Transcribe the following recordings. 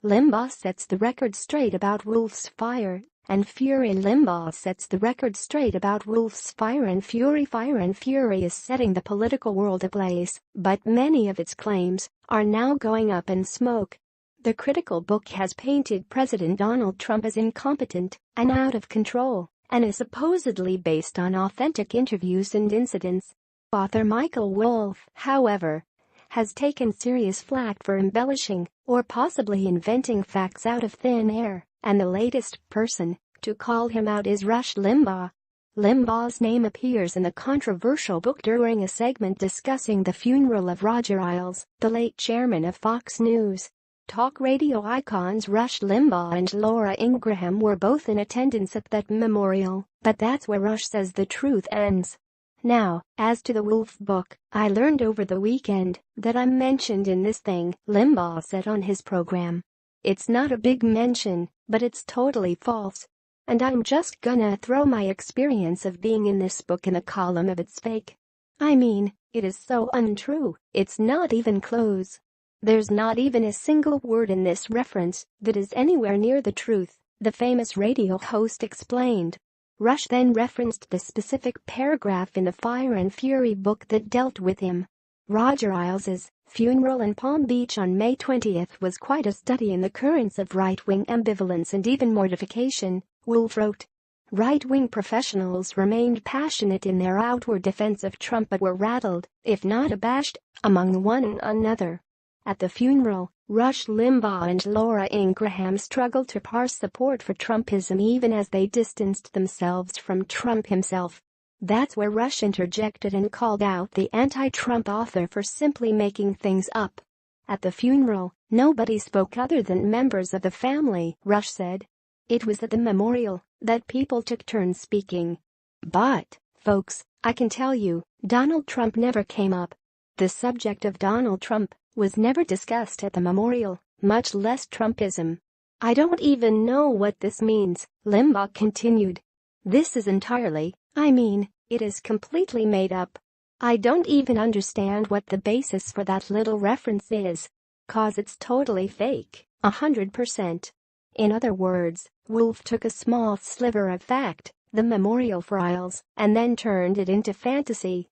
Limbaugh sets the record straight about Wolff's fire and fury. Limbaugh sets the record straight about Wolff's fire and fury. Fire and fury is setting the political world ablaze, but many of its claims are now going up in smoke. The critical book has painted President Donald Trump as incompetent and out of control and is supposedly based on authentic interviews and incidents. Author Michael Wolff, however, has taken serious flack for embellishing or possibly inventing facts out of thin air, and the latest person to call him out is Rush Limbaugh. Limbaugh's name appears in the controversial book during a segment discussing the funeral of Roger Ailes, the late chairman of Fox News. Talk radio icons Rush Limbaugh and Laura Ingraham were both in attendance at that memorial, but that's where Rush says the truth ends. Now, as to the Wolff book, I learned over the weekend that I'm mentioned in this thing, Limbaugh said on his program. It's not a big mention, but it's totally false. And I'm just gonna throw my experience of being in this book in the column of it's fake. I mean, it is so untrue, it's not even close. There's not even a single word in this reference that is anywhere near the truth, the famous radio host explained. Rush then referenced the specific paragraph in the Fire and Fury book that dealt with him. Roger Ailes' funeral in Palm Beach on May 20 was quite a study in the currents of right-wing ambivalence and even mortification, Wolff wrote. Right-wing professionals remained passionate in their outward defense of Trump but were rattled, if not abashed, among one another. At the funeral, Rush Limbaugh and Laura Ingraham struggled to parse support for Trumpism even as they distanced themselves from Trump himself. That's where Rush interjected and called out the anti-Trump author for simply making things up. At the funeral, nobody spoke other than members of the family, Rush said. It was at the memorial that people took turns speaking. But, folks, I can tell you, Donald Trump never came up. The subject of Donald Trump was never discussed at the memorial, much less Trumpism. I don't even know what this means, Limbaugh continued. This is entirely, it is completely made up. I don't even understand what the basis for that little reference is. 'Cause it's totally fake, 100%. In other words, Wolff took a small sliver of fact, the memorial for Ailes, and then turned it into fantasy.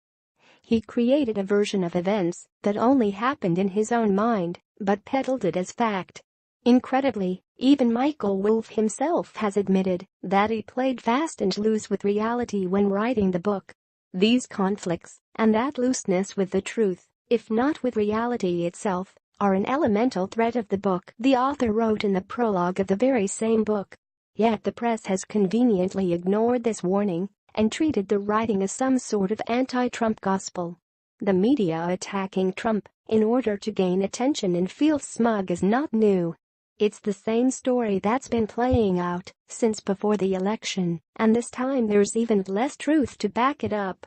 He created a version of events that only happened in his own mind, but peddled it as fact. Incredibly, even Michael Wolff himself has admitted that he played fast and loose with reality when writing the book. These conflicts, and that looseness with the truth, if not with reality itself, are an elemental thread of the book, the author wrote in the prologue of the very same book. Yet the press has conveniently ignored this warning and treated the writing as some sort of anti-Trump gospel. The media attacking Trump in order to gain attention and feel smug is not new. It's the same story that's been playing out since before the election, and this time there's even less truth to back it up.